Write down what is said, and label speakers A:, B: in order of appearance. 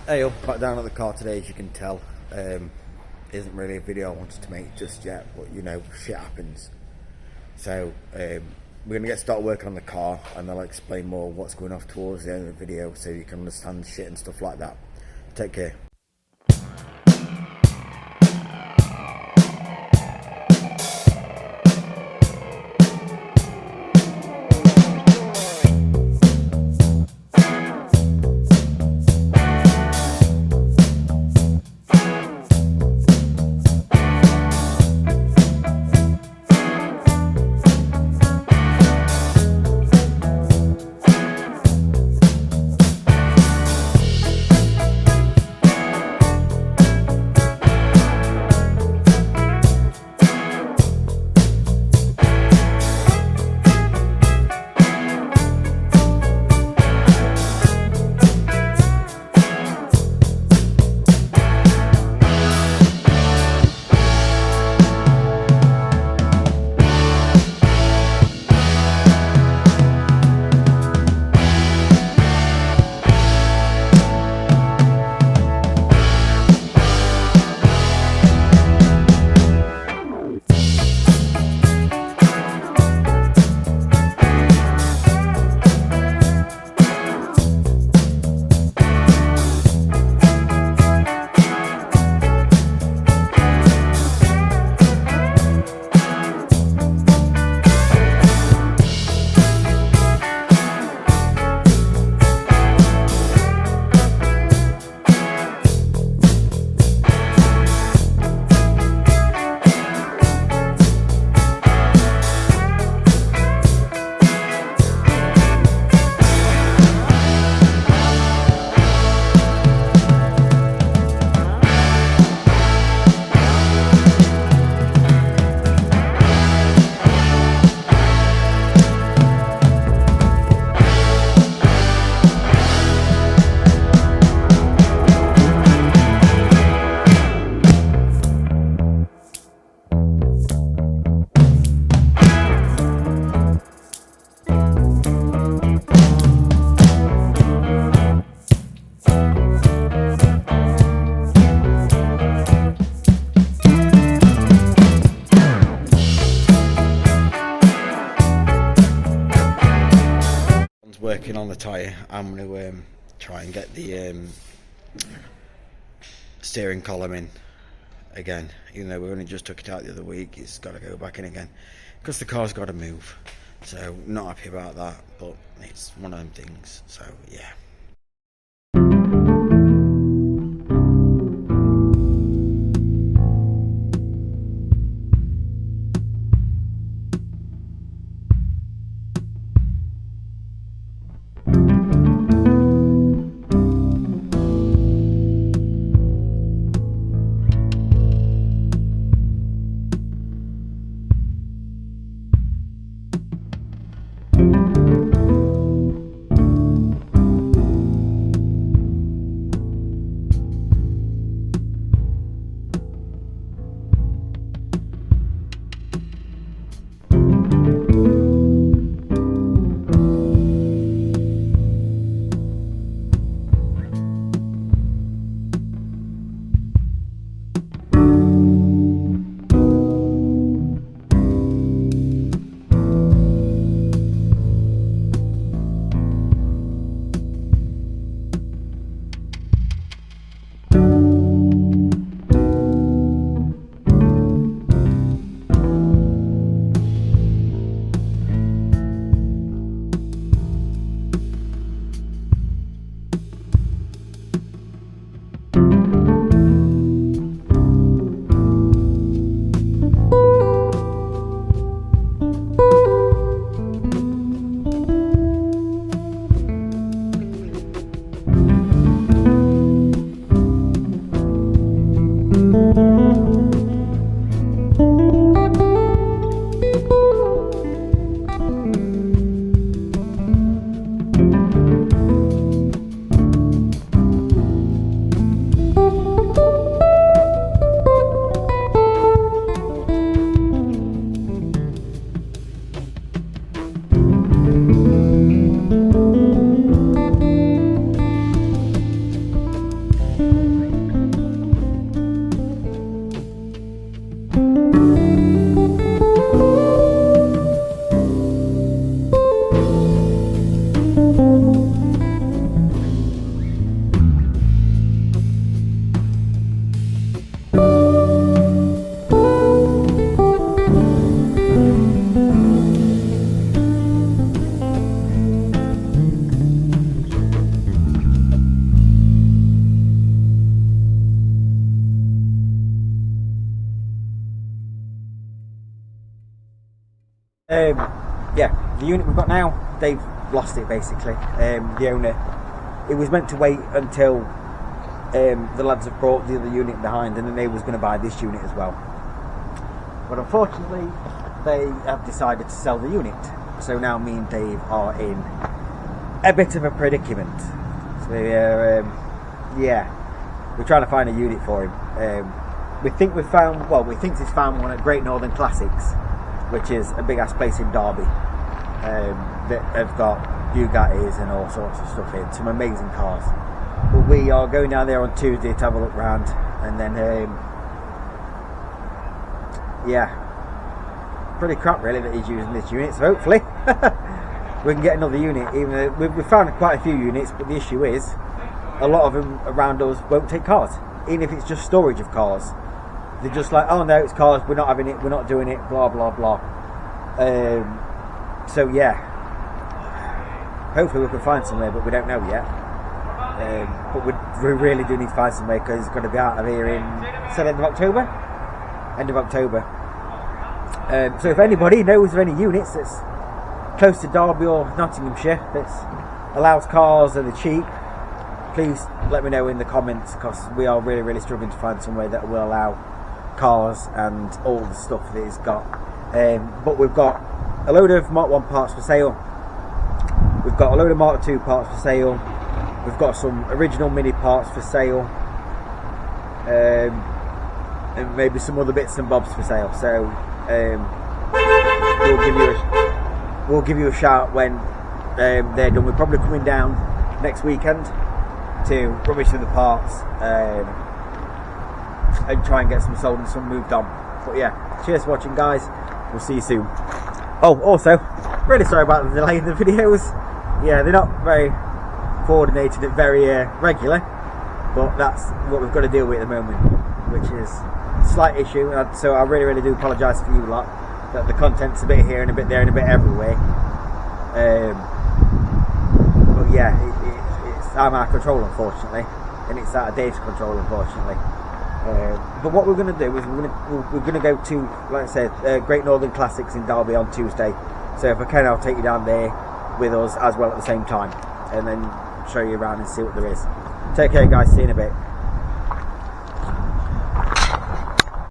A: Hey up, back down at the car today, as you can tell. Isn't really a video I wanted to make just yet, but you know, shit happens. So we're going to get started working on the car, and I'll explain more what's going off towards the end of the video so you can understand shit and stuff like that. Take care. Working on the tyre. I'm going to try and get the steering column in again, even though we only just took it out the other week. It's got to go back in again because the car's got to move, so not happy about that, but it's one of them things. So yeah. Yeah, the unit we've got now, they've lost it basically. The owner, it was meant to wait until the lads have brought the other unit behind, and then they was going to buy this unit as well. But unfortunately, they have decided to sell the unit. So now me and Dave are in a bit of a predicament. So yeah, we're trying to find a unit for him. We think we've found, well, we think he's found one at Great Northern Classics, which is a big ass place in Derby, that have got Bugattis and all sorts of stuff in, some amazing cars. But we are going down there on Tuesday to have a look round, and then yeah, pretty crap really that he's using this unit, so hopefully we can get another unit. Even though we've found quite a few units, but the issue is a lot of them around us won't take cars, even if it's just storage of cars. They're just like, oh no, it's cars, we're not having it, we're not doing it, blah blah blah. So yeah, hopefully we can find somewhere, but we don't know yet. But we really do need to find somewhere, because it's going to be out of here in end of October. So if anybody knows of any units that's close to Derby or Nottinghamshire that allows cars and are cheap, please let me know in the comments, because we are really struggling to find somewhere that will allow cars and all the stuff that it's got. But we've got a load of Mark 1 parts for sale, we've got a load of Mark 2 parts for sale, we've got some original Mini parts for sale, and maybe some other bits and bobs for sale. So we'll give you a shout when they're done. We're probably coming down next weekend to rubbish through the parts and try and get some sold and some moved on. But yeah, cheers for watching, guys. We'll see you soon. Oh, also, really sorry about the delay in the videos. Yeah, they're not very coordinated and very regular, but that's what we've got to deal with at the moment, which is a slight issue. So I really do apologise for you lot, that the content's a bit here and a bit there and a bit everywhere. But yeah, it's out of our control, unfortunately, and it's out of Dave's control, unfortunately. But what we're going to do is we're going to go to, like I said, Great Northern Classics in Derby on Tuesday. So if I can, I'll take you down there with us as well at the same time, and then show you around and see what there is. Take care, guys. See you in a bit.